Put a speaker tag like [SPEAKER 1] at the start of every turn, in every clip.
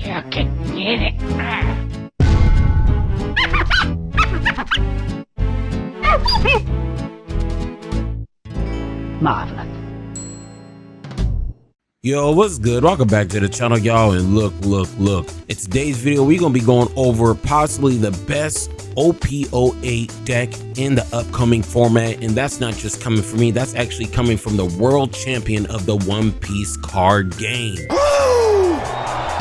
[SPEAKER 1] You can get it. Marvelous.
[SPEAKER 2] Yo, what's good? Welcome back to the channel, y'all. And look. In today's video, we're gonna be going over possibly the best OP08 deck in the upcoming format. And that's not just coming from me, that's actually coming from the world champion of the One Piece card game.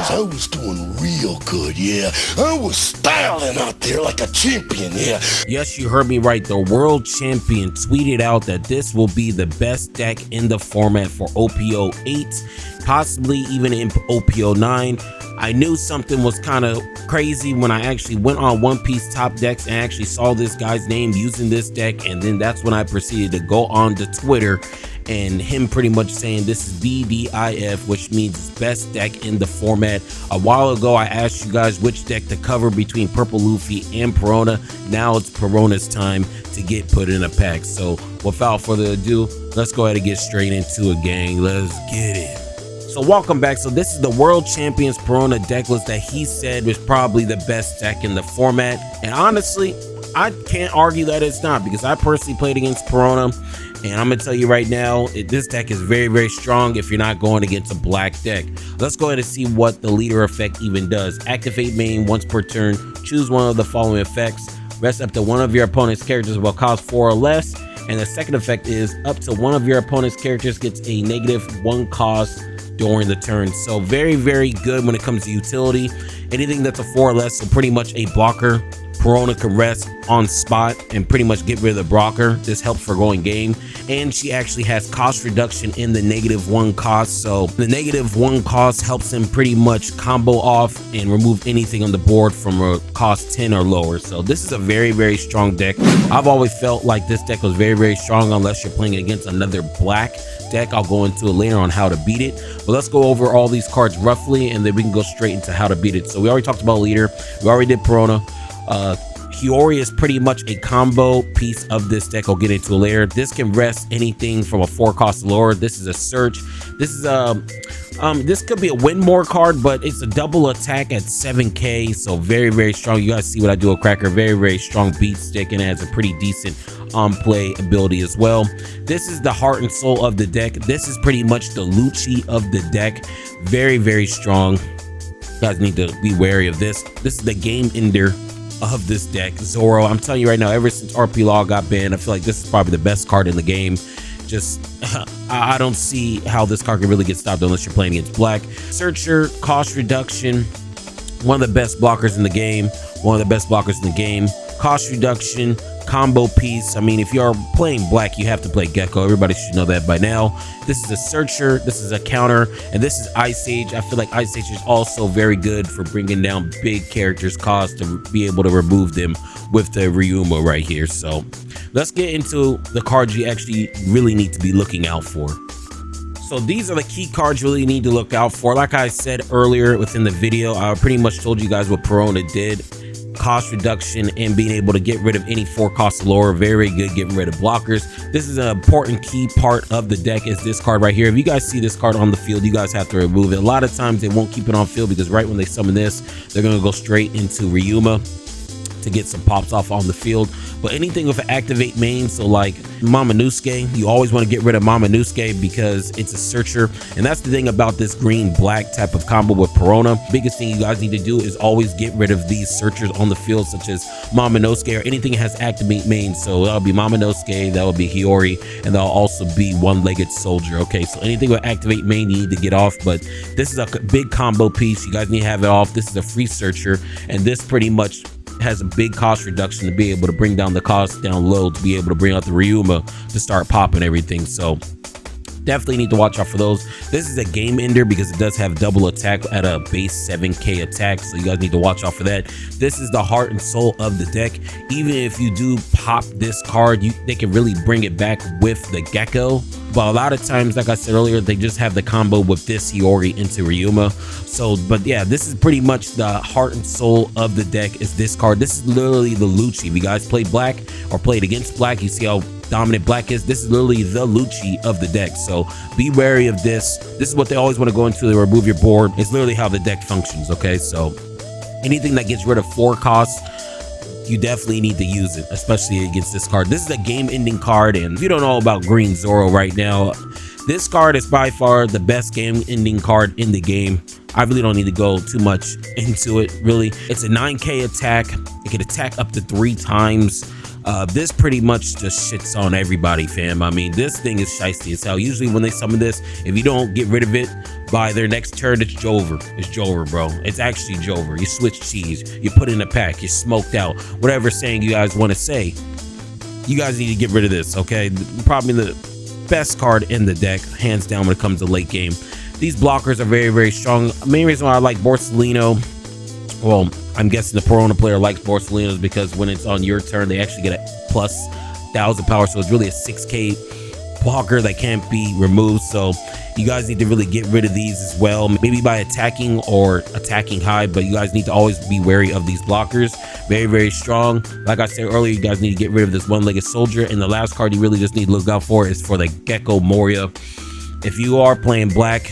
[SPEAKER 3] I was doing real good, yeah. I was styling out there like a champion, yeah.
[SPEAKER 2] Yes, you heard me right. The world champion tweeted out that this will be the best deck in the format for OP08, possibly even in OP09. I knew something was kind of crazy when I actually went on One Piece top decks and actually saw this guy's name using this deck, and then that's when I proceeded to go on to Twitter and him pretty much saying this is BDIF, which means it's best deck in the format. A while ago, I asked you guys which deck to cover between Purple Luffy and Perona. Now it's Perona's time to get put in a pack. So without further ado, let's go ahead and get straight into it, gang. Let's get it. So welcome back. So this is the world champions Perona deck list that he said was probably the best deck in the format. And honestly, I can't argue that it's not, because I personally played against Perona. And I'm gonna tell you right now, this deck is very strong if you're not going against a black deck. Let's go ahead and see what the leader effect even does. Activate main once per turn. Choose one of the following effects. Rest up to one of your opponent's characters will cost 4 or less. And the second effect is up to one of your opponent's characters gets a -1 cost during the turn. So very good when it comes to utility. Anything that's a 4 or less, so pretty much a blocker, Perona can rest on spot and pretty much get rid of the blocker. This helps for going game. And she actually has cost reduction in the -1 cost. So the -1 cost helps him pretty much combo off and remove anything on the board from a cost 10 or lower. So this is a very strong deck. I've always felt like this deck was very strong unless you're playing against another black deck. I'll go into it later on how to beat it. But let's go over all these cards roughly, and then we can go straight into how to beat it. So we already talked about leader. We already did Perona. Hiyori is pretty much a combo piece of this deck. I'll get into it later. This can rest anything from a 4 cost lower. This is a search. This is this could be a win more card, but it's a double attack at 7k, so very strong. You guys see what I do with Cracker. Very strong beat stick, and it has a pretty decent play ability as well. This is the heart and soul of the deck. This is pretty much the Lucci of the deck. Very strong. You guys need to be wary of this. This is the game ender of this deck. Zoro, I'm telling you right now, ever since RP Law got banned, I feel like this is probably the best card in the game. Just I don't see how this card can really get stopped unless you're playing against black. Searcher, cost reduction, one of the best blockers in the game. Cost reduction, combo piece. I mean, if you're playing black, you have to play Gecko. Everybody should know that by now. This is a searcher, this is a counter, and this is Ice Age. I feel like Ice Age is also very good for bringing down big characters' cost to be able to remove them with the Ryuma right here. So let's get into the cards you actually really need to be looking out for. So these are the key cards you really need to look out for. Like I said earlier within the video, I pretty much told you guys what Perona did. Cost reduction and being able to get rid of any 4 cost lower. Very good getting rid of blockers. This is an important key part of the deck, is this card right here. If you guys see this card on the field, you guys have to remove it. A lot of times they won't keep it on field because right when they summon this, they're going to go straight into Ryuma to get some pops off on the field. But anything with an activate main, so like Momonosuke, you always want to get rid of Momonosuke because it's a searcher. And that's the thing about this green black type of combo with Perona. Biggest thing you guys need to do is always get rid of these searchers on the field, such as Momonosuke or anything that has activate main. So that'll be Momonosuke, that'll be Hiyori, and that'll also be one-legged soldier. Okay, so anything with activate main you need to get off, but this is a big combo piece. You guys need to have it off. This is a free searcher, and this pretty much has a big cost reduction to be able to bring down the cost down low, to be able to bring out the Ryuma to start popping everything. So definitely need to watch out for those. This is a game ender because it does have double attack at a base 7k attack, so you guys need to watch out for that. This is the heart and soul of the deck. Even if you do pop this card, they can really bring it back with the Gecko, but a lot of times, like I said earlier, they just have the combo with this Hiyori into Ryuma. So but yeah, this is pretty much the heart and soul of the deck, is this card. This is literally the Lucci. If you guys play black or played against black, you see how dominant black is. This is literally the Lucci of the deck, so be wary of this. This is what they always want to go into. They remove your board. It's literally how the deck functions, okay? So anything that gets rid of 4 costs, you definitely need to use it, especially against this card. This is a game-ending card, and if you don't know about Green Zoro right now, this card is by far the best game-ending card in the game. I really don't need to go too much into it, really. It's a 9k attack. It can attack up to 3 times. This pretty much just shits on everybody, fam. I mean, this thing is shiesty as hell. Usually when they summon this, if you don't get rid of it by their next turn, it's Jover. It's Jover, bro. It's actually Jover. You switch cheese, you put in a pack, you're smoked out. Whatever saying you guys want to say, you guys need to get rid of this, okay? Probably the best card in the deck, hands down, when it comes to late game. These blockers are very, very strong. The main reason why I like Borsalino, well, I'm guessing the Perona player likes Borsalino is because when it's on your turn, they actually get a plus 1000 power. So it's really a 6k blocker that can't be removed. So you guys need to really get rid of these as well, maybe by attacking or attacking high, but you guys need to always be wary of these blockers. Very, very strong. Like I said earlier, you guys need to get rid of this one-legged soldier, and the last card you really just need to look out for is for the Gecko Moria. If you are playing black,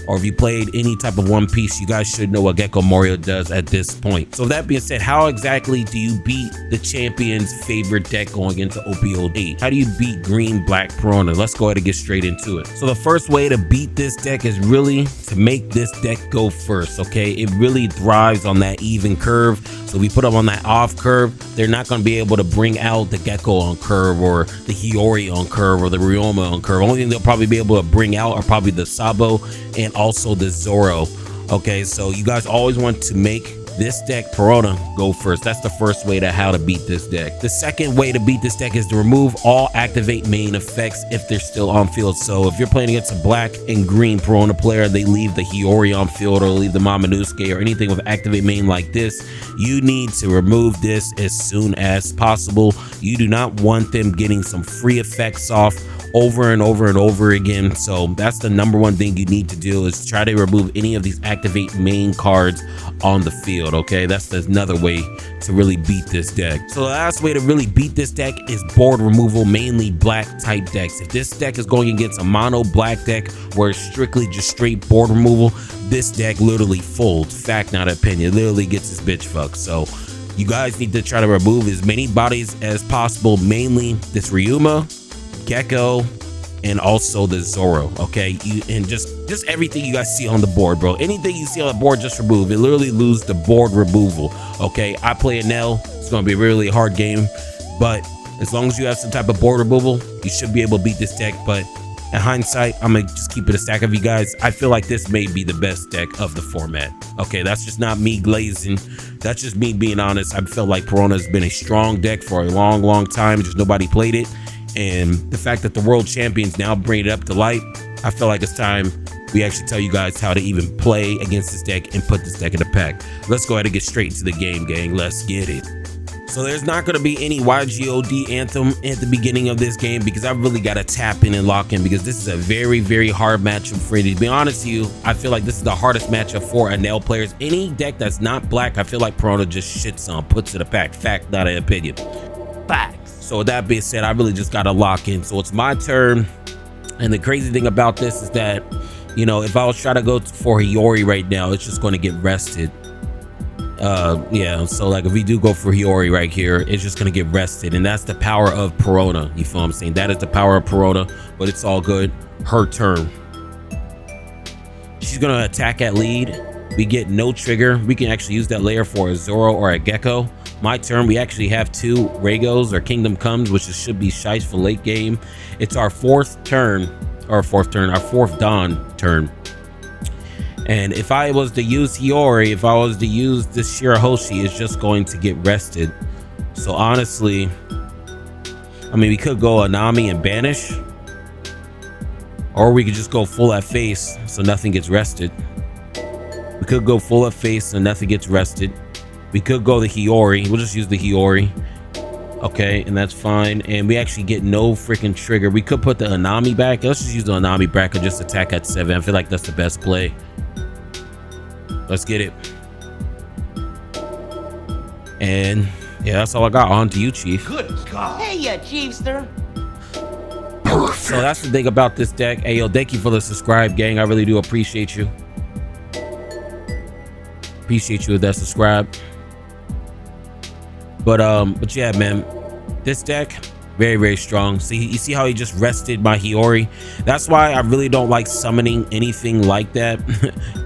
[SPEAKER 2] or if you played any type of One Piece, you guys should know what Gecko Moria does at this point. So that being said, how exactly do you beat the champion's favorite deck going into OP08? How do you beat green black Perona? Let's go ahead and get straight into it. So the first way to beat this deck is really to make this deck go first, okay? It really thrives on that even curve. So if we put them on that off curve, they're not going to be able to bring out the Gecko on curve, or the Hiyori on curve, or the Ryoma on curve. Only thing they'll probably be able to bring out are probably the Sabo and also the Zoro. Okay, so you guys always want to make this deck Perona go first. That's the first way to how to beat this deck. The second way to beat this deck is to remove all activate main effects if they're still on field. So if you're playing against a black and green Perona player, they leave the Hiyori on field, or leave the Momonosuke, or anything with activate main like this, you need to remove this as soon as possible. You do not want them getting some free effects off over and over and over again. So that's the #1 thing you need to do, is try to remove any of these activate main cards on the field. Okay, that's another way to really beat this deck. So the last way to really beat this deck is board removal, mainly black type decks. If this deck is going against a mono black deck where it's strictly just straight board removal, this deck literally folds. Fact, not opinion. Literally gets this bitch fucked. So you guys need to try to remove as many bodies as possible, mainly this Ryuma, Gecko, and also the Zoro. Okay, and just everything you guys see on the board, bro. Anything you see on the board, just remove it. Literally lose the board removal. Okay, I play a Nell. It's gonna be a really hard game, but as long as you have some type of board removal, you should be able to beat this deck. But in hindsight, I'm gonna just keep it a stack of you guys. I feel like this may be the best deck of the format. Okay, that's just not me glazing. That's just me being honest. I feel like Perona has been a strong deck for a long, long time. Just nobody played it. And the fact that the world champions now bring it up to light, I feel like it's time we actually tell you guys how to even play against this deck and put this deck in the pack. Let's go ahead and get straight into the game, gang. Let's get it. So there's not going to be any YGOD anthem at the beginning of this game, because I really got to tap in and lock in, because this is a very, very hard matchup for you. To be honest with you, I feel like this is the hardest matchup for Nail players. Any deck that's not black, I feel like Perona just shits on, puts to the pack. Fact, not an opinion. Fact. So with that being said, I really just got to lock in. So it's my turn. And the crazy thing about this is that, you know, if I was trying to go for Hiyori right now, it's just going to get rested. Yeah, so like if we do go for Hiyori right here, it's just going to get rested. And that's the power of Perona. You feel what I'm saying? That is the power of Perona, but it's all good. Her turn. She's going to attack at lead. We get no trigger. We can actually use that layer for a Zoro or a Gecko. My turn, we actually have 2 Regos or Kingdom Comes, which should be shice for late game. It's our 4th turn, our 4th Dawn turn. And if I was to use Hiyori, if I was to use this Shirahoshi, it's just going to get rested. So honestly, I mean, we could go Anami and banish, or we could just go full at face so nothing gets rested. We could go full at face so nothing gets rested. We could go the Hiyori. We'll just use the Hiyori. Okay, and that's fine. And we actually get no freaking trigger. We could put the Anami back. Let's just use the Anami back and just attack at 7. I feel like that's the best play. Let's get it. And yeah, that's all I got. On to you, Chief.
[SPEAKER 1] Good God. Hey, Chiefster.
[SPEAKER 2] So that's the thing about this deck. Hey, yo, thank you for the subscribe, gang. I really do appreciate you. Appreciate you with that subscribe. But yeah, man, this deck, very, very strong. See, you see how he just rested my Hiyori? That's why I really don't like summoning anything like that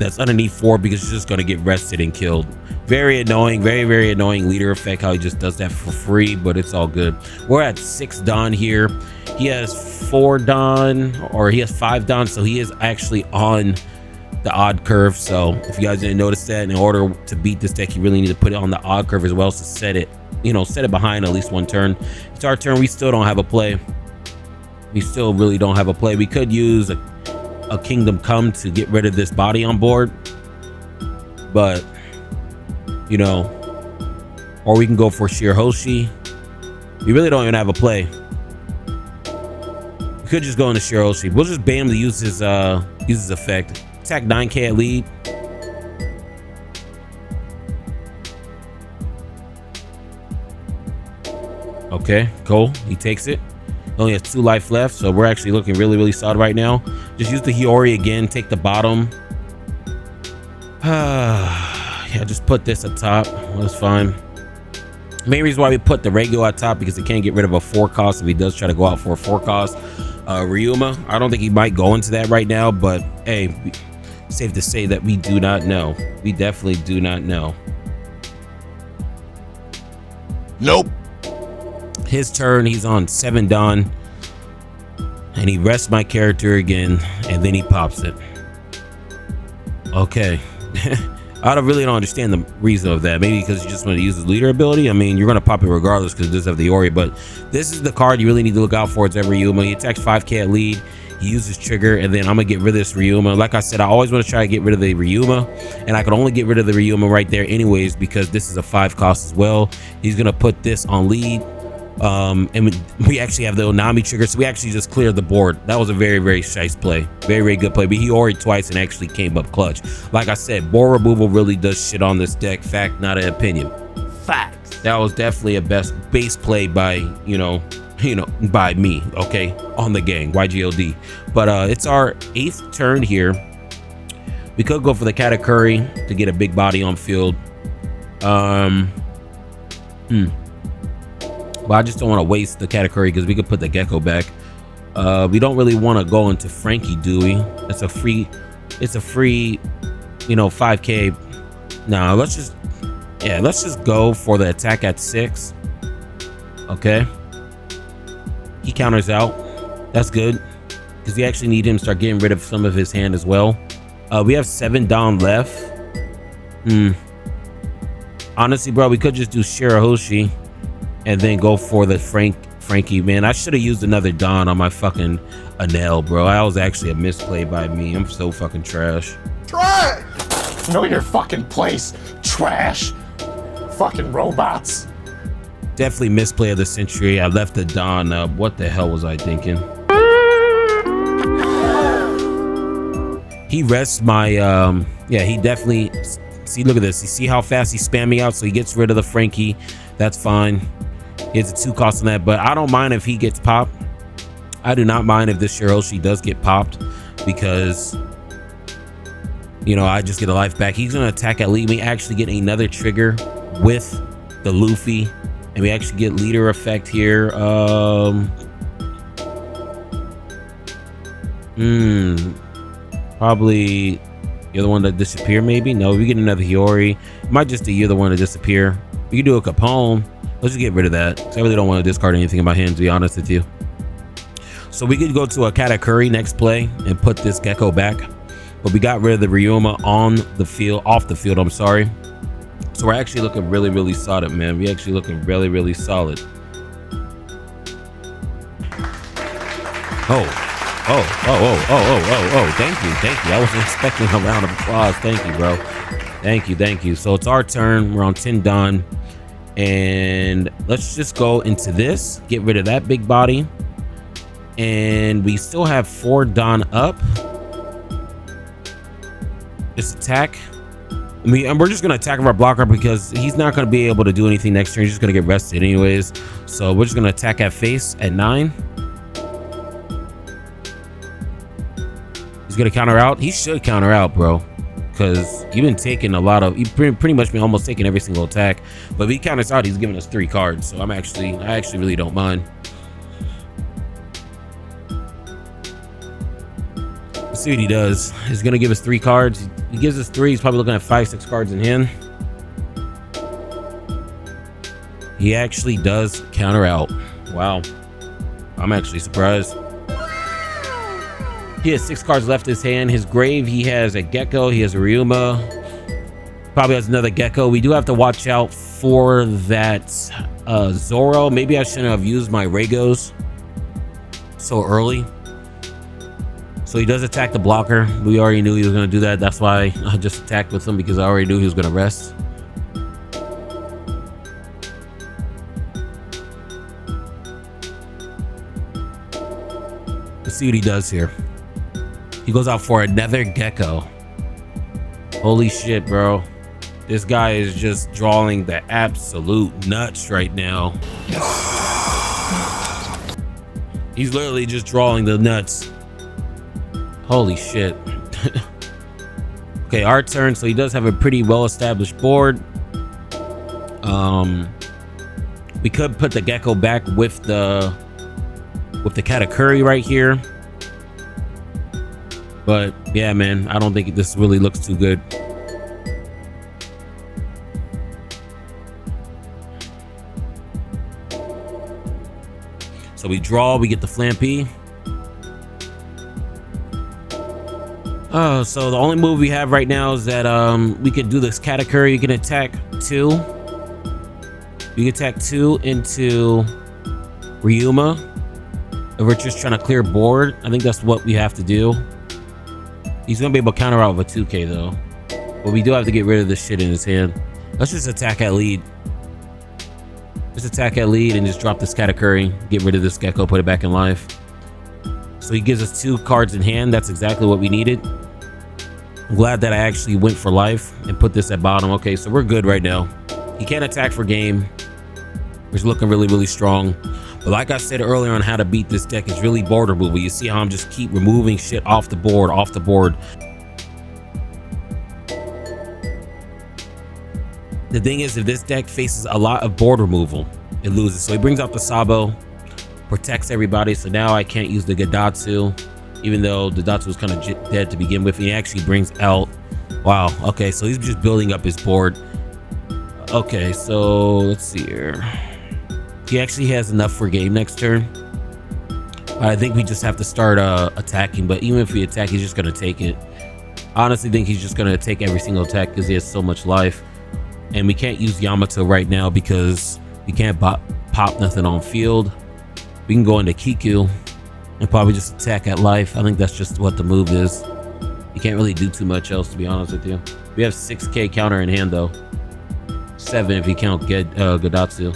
[SPEAKER 2] that's underneath 4, because it's just going to get rested and killed. Very annoying, very, very annoying leader effect, how he just does that for free, but it's all good. We're at 6 Don here. He has 4 Don, or he has 5 Don, so he is actually on the odd curve. So if you guys didn't notice that, in order to beat this deck, you really need to put it on the odd curve as well, to set it, you know, set it behind at least 1 turn. It's our turn. We still don't have a play. We still really don't have a play. We could use a Kingdom Come to get rid of this body on board, but you know, or we can go for Shirahoshi. We really don't even have a play. We could just go into Shirahoshi. We'll just ban him to use his effect. Attack 9k at lead. Okay, cool. He takes it. He only has 2 life left, so we're actually looking really, really solid right now. Just use the Hiyori again. Take the bottom. Yeah, just put this at top. That's fine. Main reason why we put the regular at top, because it can't get rid of a 4 cost if he does try to go out for a 4 cost. Ryuma, I don't think he might go into that right now, but hey, safe to say that we do not know. We definitely do not know.
[SPEAKER 3] Nope.
[SPEAKER 2] His turn, he's on 7 Don, and he rests my character again, and then he pops it. Okay. I really don't understand the reason of that. Maybe because you just want to use his leader ability. I mean, you're going to pop it regardless because it does have the Ori, but this is the card you really need to look out for. It's every Ryuma. He attacks 5k at lead. He uses trigger, and then I'm going to get rid of this Ryuma. Like I said, I always want to try to get rid of the Ryuma, and I can only get rid of the Ryuma right there anyways because this is a 5 cost as well. He's going to put this on lead. And we actually have the Onami trigger, so we actually just cleared the board. That was a very, very shice play. Very, very good play. But he already twice and actually came up clutch. Like I said, board removal really does shit on this deck. Fact, not an opinion. Facts. That was definitely a base play by, you know, by me, okay, on the gang, YGOD. But it's our 8th turn here. We could go for the Katakuri to get a big body on field. But I just don't want to waste the Katakuri because we could put the Gecko back. We don't really want to go into Frankie, do we? It's a free, you know, 5k. Nah, let's just go for the attack at 6. Okay. He counters out. That's good because we actually need him to start getting rid of some of his hand as well. We have 7 down left. Honestly, bro, we could just do Shirahoshi and then go for the Frankie. Man, I should have used another Don on my fucking Anel, bro. That was actually a misplay by me. I'm so fucking trash.
[SPEAKER 1] Trash! Know your fucking place, trash. Fucking robots.
[SPEAKER 2] Definitely misplay of the century. I left the Don up. What the hell was I thinking? He rests my, yeah, he definitely, see, look at this. You see how fast he's spamming out, so he gets rid of the Frankie. That's fine. He has a 2 cost on that, but I don't mind if he gets popped. I do not mind if this Shirahoshi does get popped because, you know, I just get a life back. He's going to attack at lead. We actually get another trigger with the Luffy, and we actually get leader effect here. Probably you're the one that disappear, maybe? No, we get another Hiyori. Might just be you're the one to disappear. We can do a Capone. Let's just get rid of that. So I really don't want to discard anything in my hand, to be honest with you. So we could go to a Katakuri next play and put this Gecko back. But we got rid of the Ryuma on the field, off the field, I'm sorry. So we're actually looking really, really solid, man. We're actually looking really, really solid. Oh, thank you. I wasn't expecting a round of applause. Thank you, bro. Thank you. So it's our turn. We're on 10 done. And let's just go into this, get rid of that big body. And we still have 4 Don up. Just attack. I mean, and we're just gonna attack our blocker because he's not gonna be able to do anything next turn. He's just gonna get rested anyways. So we're just gonna attack at face at 9. He's gonna counter out. He should counter out, bro, because you've been taking a lot of. You've pretty much been almost taking every single attack. But if he counters out, he's giving us 3 cards. So I actually really don't mind. Let's see what he does. He's gonna give us 3 cards. He gives us 3. He's probably looking at 5, 6 cards in hand. He actually does counter out. Wow, I'm actually surprised. He has 6 cards left in his hand. His grave, he has a Gecko, he has a Ryuma, probably has another Gecko. We do have to watch out for that Zoro. Maybe I shouldn't have used my Regos so early. So he does attack the blocker. We already knew he was going to do that. That's why I just attacked with him, because I already knew he was going to rest. Let's see what he does here. He goes out for another Gecko. Holy shit, bro. This guy is just drawing the absolute nuts right now. He's literally just drawing the nuts. Holy shit. Okay, our turn. So he does have a pretty well-established board. We could put the Gecko back with the Katakuri right here. But yeah, man, I don't think this really looks too good. So we draw, we get the Flampy. So the only move we have right now is that we can do this Katakuri. You can attack 2. You can attack 2 into Ryuma. If we're just trying to clear board, I think that's what we have to do. He's gonna be able to counter out with a 2K though. But we do have to get rid of this shit in his hand. Let's just attack at lead. Just attack at lead and just drop this Katakuri. Get rid of this Gecko, put it back in life. So he gives us 2 cards in hand. That's exactly what we needed. I'm glad that I actually went for life and put this at bottom. Okay, so we're good right now. He can't attack for game. We're looking really, really strong. But like I said earlier on how to beat this deck, is really board removal. You see how I'm just keep removing shit off the board. The thing is, if this deck faces a lot of board removal, it loses. So he brings out the Sabo, protects everybody. So now I can't use the Gadatsu, even though the Gadatsu was kind of dead to begin with. He actually brings out, wow, okay, so he's just building up his board. Okay, so let's see here. He actually has enough for game next turn. I think we just have to start attacking, but even if we attack, he's just gonna take it. I honestly think he's just gonna take every single attack because he has so much life. And we can't use Yamato right now because we can't pop nothing on field. We can go into Kiku and probably just attack at life. I think that's just what the move is. You can't really do too much else, to be honest with you. We have 6K counter in hand though. 7 if you count Gadatsu.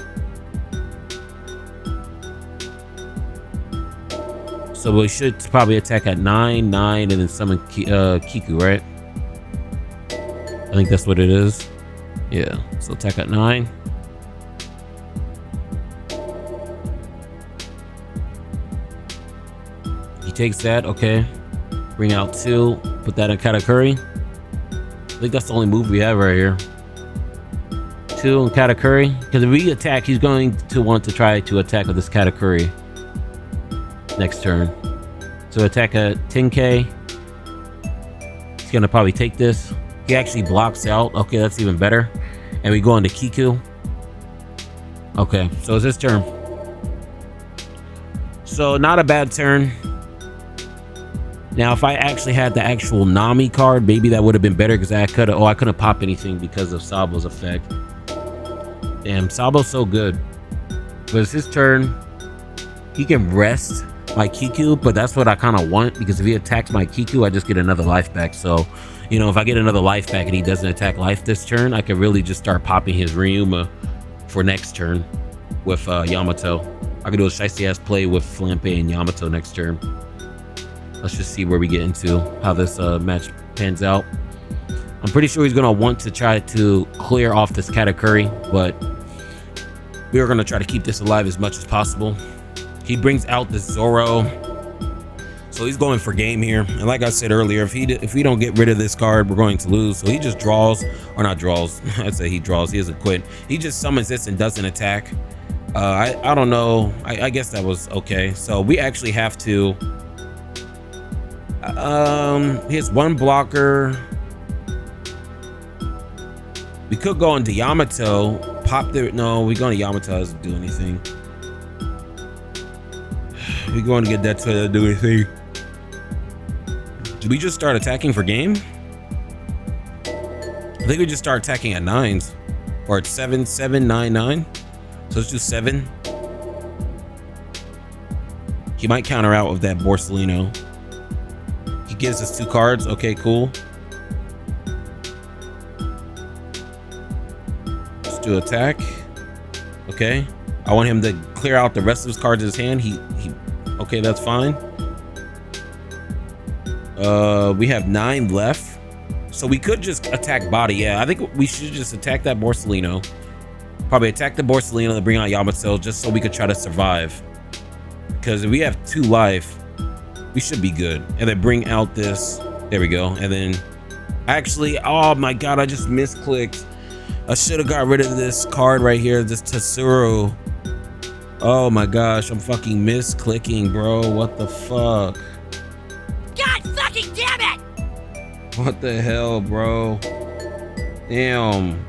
[SPEAKER 2] So we should probably attack at 9, and then summon Kiku, right? I think that's what it is. Yeah, so attack at 9. He takes that, okay. Bring out 2, put that in Katakuri. I think that's the only move we have right here. 2 and Katakuri. Because if we attack, he's going to want to try to attack with this Katakuri next turn. So attack at 10K. He's gonna probably take this. He actually blocks out. Okay, that's even better. And we go into Kiku. Okay, so it's his turn. So not a bad turn. Now, if I actually had the actual Nami card, maybe that would have been better because I couldn't pop anything because of Sabo's effect. Damn, Sabo's so good. But it's his turn. He can rest my Kiku, but that's what I kind of want, because if he attacks my Kiku, I just get another life back. So, you know, if I get another life back and he doesn't attack life this turn, I can really just start popping his Ryuma for next turn with Yamato. I can do a shiesty ass play with Flampe and Yamato next turn. Let's just see where we get into, how this match pans out. I'm pretty sure he's gonna want to try to clear off this Katakuri, but we are gonna try to keep this alive as much as possible. He brings out the Zoro. So he's going for game here. And like I said earlier, if we don't get rid of this card, we're going to lose. So he just draws, or not draws. I'd say he draws. He doesn't quit. He just summons this and doesn't attack. I don't know. I guess that was okay. So we actually have to. He has one blocker. We could go into Yamato. Pop there. No, we go into Yamato. Doesn't do anything. We going to get that to do anything. Did we just start attacking for game? I think we just start attacking at 9s. Or at 7, 7, 9, 9. So let's do 7. He might counter out with that Borsellino. He gives us 2 cards. Okay, cool. Let's do attack. Okay. I want him to clear out the rest of his cards in his hand. Okay, that's fine. We have 9 left. So we could just attack body. Yeah, I think we should just attack that Borsellino. Probably attack the Borsellino and bring out Yamato just so we could try to survive. Because if we have 2 life, we should be good. And then bring out this. There we go. And then actually, oh my god, I just misclicked. I should have got rid of this card right here, this ʤa수Ⱡ. Oh my gosh, I'm fucking misclicking, bro. What the fuck?
[SPEAKER 4] God fucking damn it!
[SPEAKER 2] What the hell, bro? Damn.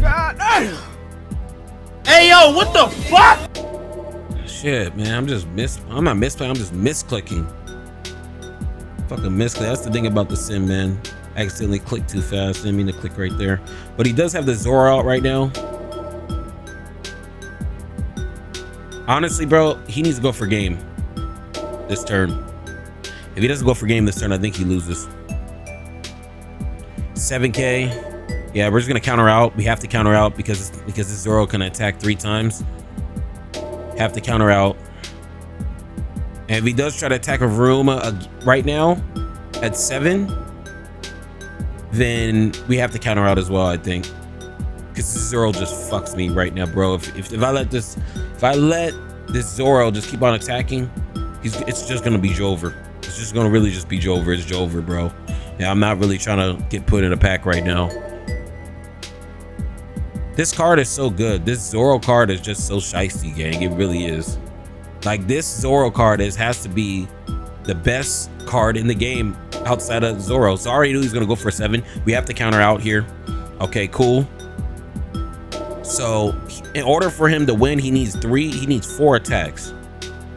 [SPEAKER 1] God damn. Hey yo, what the fuck?
[SPEAKER 2] Shit, man. I'm not misplaying, I'm just misclicking. Fucking misclick. That's the thing about the sim, man. I accidentally clicked too fast. Didn't mean to click right there. But he does have the Zoro out right now. Honestly, bro, he needs to go for game this turn. If he doesn't go for game this turn, I think he loses. 7K. Yeah, we're just gonna counter out. We have to counter out because this Zoro can attack 3 times. Have to counter out. And if he does try to attack a ʤa수Ⱡ right now at 7, then we have to counter out as well, I think. Because this Zoro just fucks me right now, bro. If I let this Zoro just keep on attacking, it's just gonna be Jover. It's just gonna really just be Jover. It's Jover, bro. Yeah, I'm not really trying to get put in a pack right now. This card is so good. This Zoro card is just so shiesty, gang. It really is. Like, this Zoro card has to be the best card in the game outside of Zoro. So I already knew he's gonna go for 7. We have to counter out here. Okay, cool. So in order for him to win, he needs 4 attacks.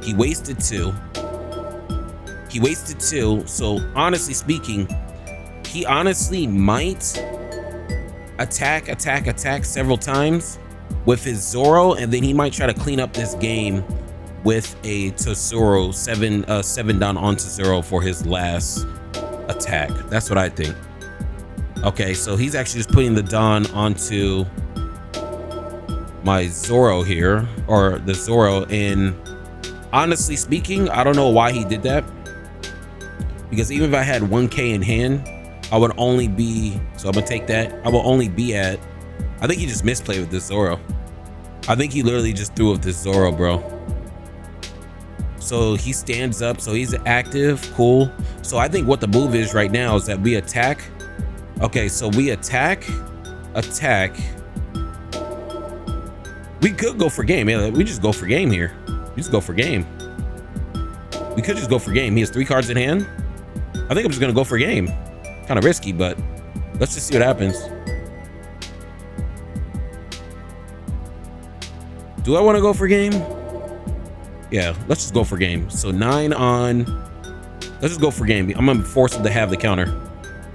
[SPEAKER 2] He wasted 2. So honestly speaking, he honestly might attack several times with his Zoro, and then he might try to clean up this game with a ʤa수Ⱡ 7 down onto Zoro for his last attack. That's what I think. Okay, so he's actually just putting the Don onto my Zoro here, or the Zoro, and honestly speaking, I don't know why he did that, because even if I had 1K in hand, I would only be, so I'm gonna take that, I will only be at, I think he just misplayed with this Zoro. I think he literally just threw with this Zoro, bro. So he stands up, so he's active, cool. So I think what the move is right now is that we attack. Okay, so we attack. We could go for game. Yeah, we just go for game here. We just go for game. We could just go for game. He has 3 cards in hand. I think I'm just gonna go for game. Kind of risky, but let's just see what happens. Do I want to go for game? Yeah, let's just go for game. So 9 on. Let's just go for game. I'm gonna force him to have the counter.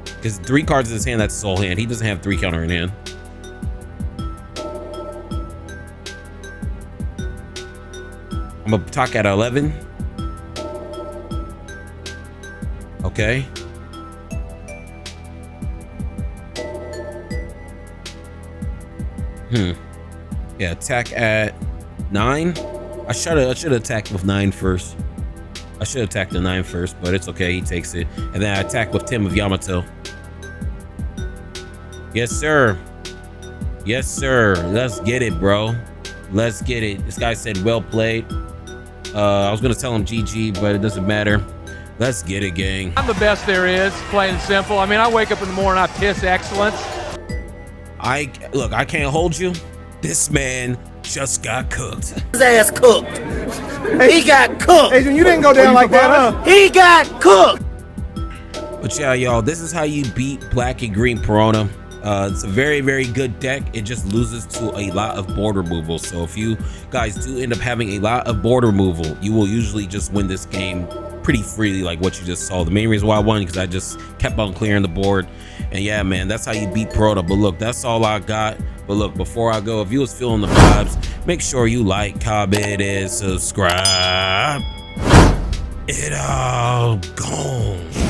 [SPEAKER 2] Because 3 cards in his hand, that's his whole hand. He doesn't have 3 counter in hand. I'm gonna attack at 11. Okay. Yeah, attack at 9. I should have attacked with 9 first. I should have attacked the 9 first, but it's okay. He takes it. And then I attack with 10 of Yamato. Yes, sir. Yes, sir. Let's get it, bro. Let's get it. This guy said, well played. I was going to tell him GG, but it doesn't matter. Let's get it, gang.
[SPEAKER 5] I'm the best there is, plain and simple. I mean, I wake up in the morning, I piss excellence.
[SPEAKER 2] Look, I can't hold you. This man just got cooked.
[SPEAKER 3] His ass cooked. He got cooked.
[SPEAKER 1] Adrian, you didn't go down like that, huh?
[SPEAKER 3] He got cooked.
[SPEAKER 2] But yeah, y'all, this is how you beat black and green Perona. It's a very, very good deck. It just loses to a lot of board removal. So if you guys do end up having a lot of board removal, you will usually just win this game pretty freely, like what you just saw. The main reason why I won because I just kept on clearing the board. And yeah, man, that's how you beat Perona. But look, that's all I got. But look, before I go, if you was feeling the vibes, make sure you like, comment, and subscribe. It all gone.